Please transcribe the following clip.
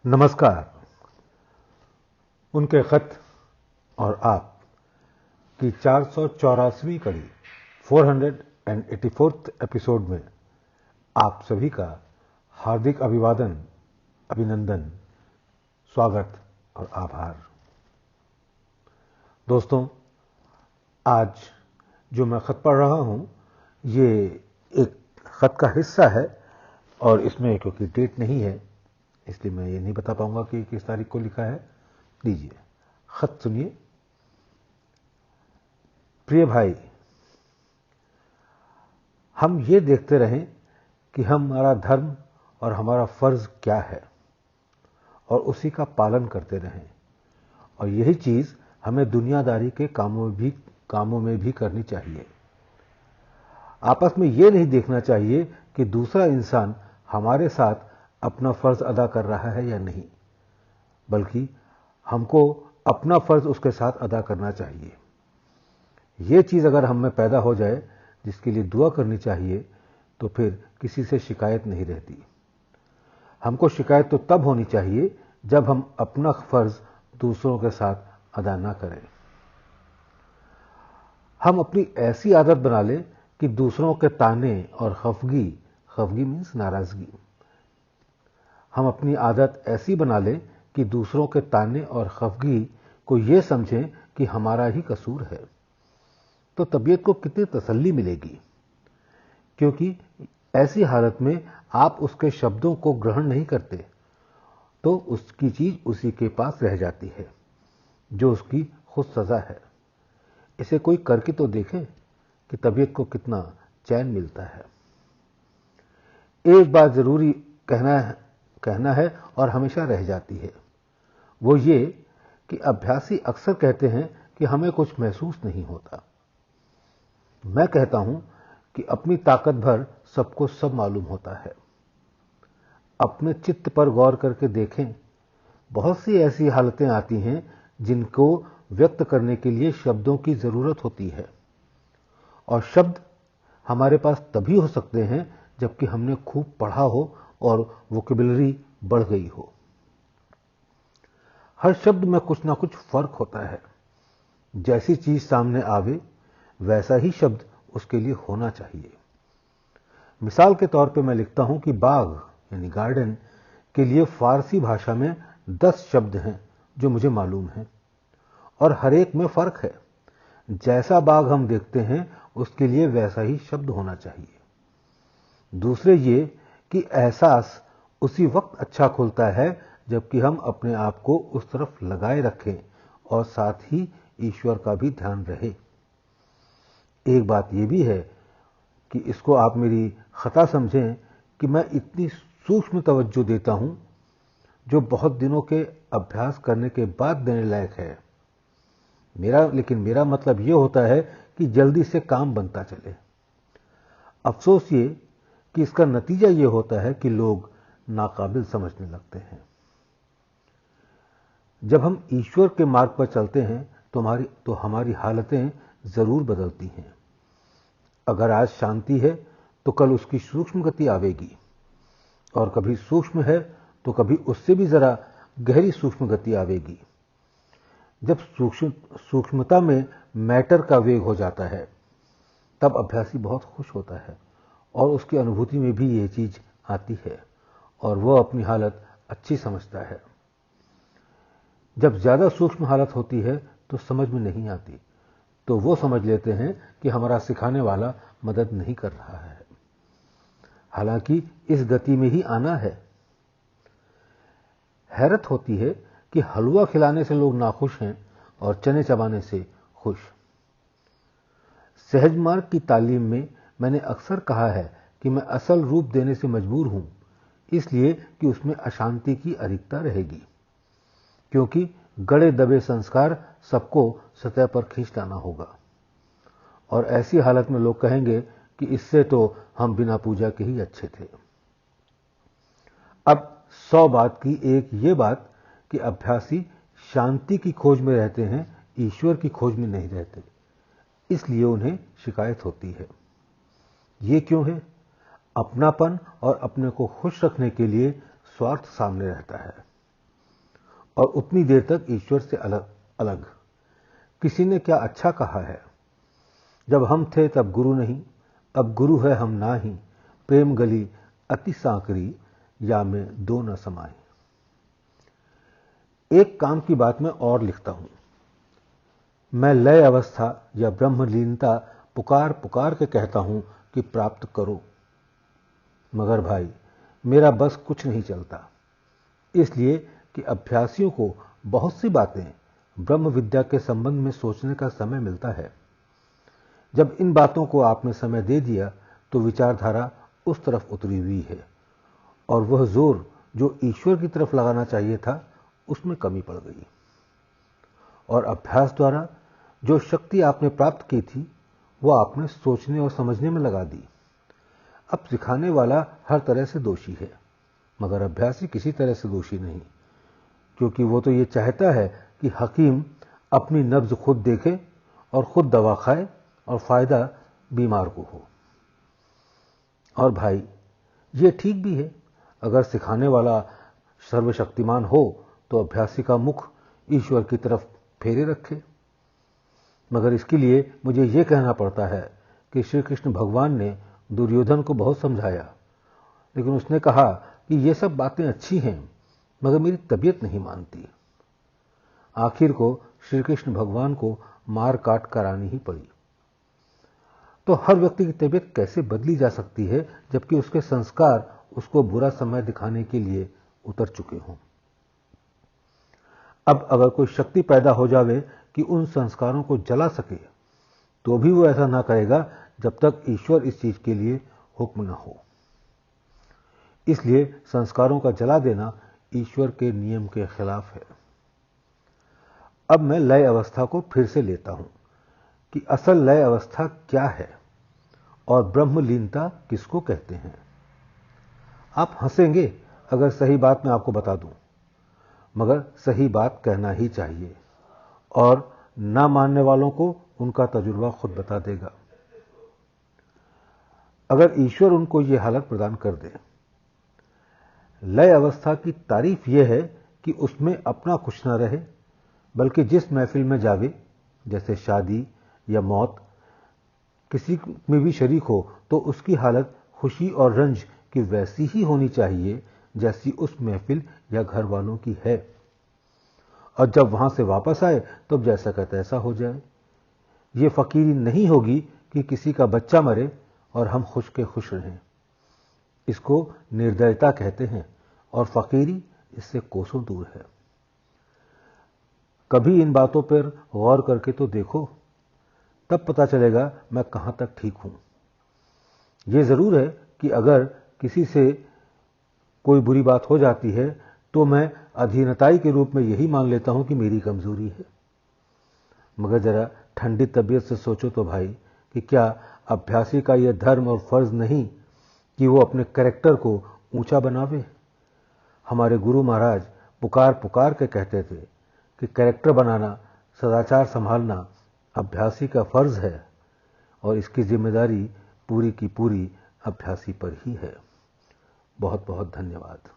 नमस्कार। उनके खत और आप की 484वीं कड़ी 484th एपिसोड में आप सभी का हार्दिक अभिवादन, अभिनंदन, स्वागत और आभार। दोस्तों, आज जो मैं खत पढ़ रहा हूं ये एक खत का हिस्सा है और इसमें क्योंकि डेट नहीं है इसलिए मैं ये नहीं बता पाऊंगा कि किस तारीख को लिखा है। लीजिए खत सुनिए। प्रिय भाई, हम ये देखते रहें कि हमारा धर्म और हमारा फर्ज क्या है और उसी का पालन करते रहें, और यही चीज हमें दुनियादारी के कामों में भी करनी चाहिए। आपस में ये नहीं देखना चाहिए कि दूसरा इंसान हमारे साथ अपना फर्ज अदा कर रहा है या नहीं, बल्कि हमको अपना फर्ज उसके साथ अदा करना चाहिए। यह चीज अगर हम में पैदा हो जाए, जिसके लिए दुआ करनी चाहिए, तो फिर किसी से शिकायत नहीं रहती। हमको शिकायत तो तब होनी चाहिए जब हम अपना फर्ज दूसरों के साथ अदा ना करें। हम अपनी ऐसी आदत बना लें कि दूसरों के ताने और खफगी मीन्स नाराजगी, हम अपनी आदत ऐसी बना लें कि दूसरों के ताने और खफगी को यह समझें कि हमारा ही कसूर है, तो तबीयत को कितनी तसल्ली मिलेगी। क्योंकि ऐसी हालत में आप उसके शब्दों को ग्रहण नहीं करते तो उसकी चीज उसी के पास रह जाती है जो उसकी खुद सजा है। इसे कोई करके तो देखे कि तबीयत को कितना चैन मिलता है। एक बात जरूरी कहना है और हमेशा रह जाती है, वो ये कि अभ्यासी अक्सर कहते हैं कि हमें कुछ महसूस नहीं होता। मैं कहता हूं कि अपनी ताकत भर सबको सब मालूम होता है। अपने चित्त पर गौर करके देखें, बहुत सी ऐसी हालतें आती हैं जिनको व्यक्त करने के लिए शब्दों की जरूरत होती है, और शब्द हमारे पास तभी हो सकते हैं जबकि हमने खूब पढ़ा हो और वोकेबुलरी बढ़ गई हो। हर शब्द में कुछ ना कुछ फर्क होता है। जैसी चीज सामने आवे वैसा ही शब्द उसके लिए होना चाहिए। मिसाल के तौर पे मैं लिखता हूं कि बाग यानी गार्डन के लिए फारसी भाषा में 10 शब्द हैं जो मुझे मालूम हैं, और हर एक में फर्क है। जैसा बाग हम देखते हैं उसके लिए वैसा ही शब्द होना चाहिए। दूसरे ये कि एहसास उसी वक्त अच्छा खुलता है जबकि हम अपने आप को उस तरफ लगाए रखें और साथ ही ईश्वर का भी ध्यान रहे। एक बात यह भी है कि इसको आप मेरी खता समझें कि मैं इतनी सूक्ष्म तवज्जो देता हूं जो बहुत दिनों के अभ्यास करने के बाद देने लायक है। लेकिन मेरा मतलब यह होता है कि जल्दी से काम बनता चले। अफसोस ये कि इसका नतीजा यह होता है कि लोग नाकाबिल समझने लगते हैं। जब हम ईश्वर के मार्ग पर चलते हैं तो हमारी हालतें जरूर बदलती हैं। अगर आज शांति है तो कल उसकी सूक्ष्म गति आवेगी, और कभी सूक्ष्म है तो कभी उससे भी जरा गहरी सूक्ष्म गति आवेगी। जब सूक्ष्मता में मैटर का वेग हो जाता है तब अभ्यासी बहुत खुश होता है और उसकी अनुभूति में भी यह चीज आती है और वह अपनी हालत अच्छी समझता है। जब ज्यादा सूक्ष्म हालत होती है तो समझ में नहीं आती, तो वो समझ लेते हैं कि हमारा सिखाने वाला मदद नहीं कर रहा है, हालांकि इस गति में ही आना है। हैरत होती है कि हलवा खिलाने से लोग नाखुश हैं और चने चबाने से खुश। सहज मार्ग की तालीम में मैंने अक्सर कहा है कि मैं असल रूप देने से मजबूर हूं, इसलिए कि उसमें अशांति की अधिकता रहेगी, क्योंकि गड़े दबे संस्कार सबको सतह पर खींच लाना होगा, और ऐसी हालत में लोग कहेंगे कि इससे तो हम बिना पूजा के ही अच्छे थे। अब 100 बात की एक ये बात कि अभ्यासी शांति की खोज में रहते हैं, ईश्वर की खोज में नहीं रहते, इसलिए उन्हें शिकायत होती है। ये क्यों है? अपनापन और अपने को खुश रखने के लिए स्वार्थ सामने रहता है। और उतनी देर तक ईश्वर से अलग अलग। किसी ने क्या अच्छा कहा है, जब हम थे तब गुरु नहीं, अब गुरु है हम ना ही, प्रेम गली अति सांकरी, या में दो न समाए। एक काम की बात मैं और लिखता हूं, मैं लय अवस्था या ब्रह्मलीनता पुकार पुकार के कहता हूं कि प्राप्त करो, मगर भाई मेरा बस कुछ नहीं चलता, इसलिए कि अभ्यासियों को बहुत सी बातें ब्रह्म विद्या के संबंध में सोचने का समय मिलता है। जब इन बातों को आपने समय दे दिया तो विचारधारा उस तरफ उतरी हुई है, और वह जोर जो ईश्वर की तरफ लगाना चाहिए था उसमें कमी पड़ गई, और अभ्यास द्वारा जो शक्ति आपने प्राप्त की थी वह आपने सोचने और समझने में लगा दी। अब सिखाने वाला हर तरह से दोषी है, मगर अभ्यासी किसी तरह से दोषी नहीं, क्योंकि वो तो ये चाहता है कि हकीम अपनी नब्ज खुद देखे और खुद दवा खाए और फायदा बीमार को हो। और भाई ये ठीक भी है, अगर सिखाने वाला सर्वशक्तिमान हो तो अभ्यासी का मुख ईश्वर की तरफ फेरे रखे। मगर इसके लिए मुझे यह कहना पड़ता है कि श्री कृष्ण भगवान ने दुर्योधन को बहुत समझाया, लेकिन उसने कहा कि ये सब बातें अच्छी हैं मगर मेरी तबीयत नहीं मानती। आखिर को श्री कृष्ण भगवान को मार काट करानी ही पड़ी। तो हर व्यक्ति की तबीयत कैसे बदली जा सकती है जबकि उसके संस्कार उसको बुरा समय दिखाने के लिए उतर चुके हों। अब अगर कोई शक्ति पैदा हो जावे कि उन संस्कारों को जला सके, तो भी वो ऐसा ना करेगा जब तक ईश्वर इस चीज के लिए हुक्म न हो। इसलिए संस्कारों का जला देना ईश्वर के नियम के खिलाफ है। अब मैं लय अवस्था को फिर से लेता हूं कि असल लय अवस्था क्या है और ब्रह्मलीनता किसको कहते हैं। आप हंसेंगे अगर सही बात मैं आपको बता दूं, मगर सही बात कहना ही चाहिए, और ना मानने वालों को उनका तजुर्बा खुद बता देगा। अगर ईश्वर उनको यह हालत प्रदान कर दे, लय अवस्था की तारीफ यह है कि उसमें अपना कुछ न रहे, बल्कि जिस महफिल में जावे, जैसे शादी या मौत, किसी में भी शरीक हो तो उसकी हालत खुशी और रंज की वैसी ही होनी चाहिए जैसी उस महफिल या घर वालों की है, और जब वहां से वापस आए तो जैसा का तैसा हो जाए। यह फकीरी नहीं होगी कि किसी का बच्चा मरे और हम खुश के खुश रहें। इसको निर्दयता कहते हैं, और फकीरी इससे कोसों दूर है। कभी इन बातों पर गौर करके तो देखो, तब पता चलेगा मैं कहां तक ठीक हूं। यह जरूर है कि अगर किसी से कोई बुरी बात हो जाती है तो मैं अधीनताई के रूप में यही मान लेता हूं कि मेरी कमजोरी है। मगर जरा ठंडी तबीयत से सोचो तो भाई, कि क्या अभ्यासी का यह धर्म और फर्ज नहीं कि वो अपने कैरेक्टर को ऊंचा बनावे। हमारे गुरु महाराज पुकार पुकार के कहते थे कि कैरेक्टर बनाना, सदाचार संभालना अभ्यासी का फर्ज है, और इसकी जिम्मेदारी पूरी की पूरी अभ्यासी पर ही है। बहुत बहुत धन्यवाद।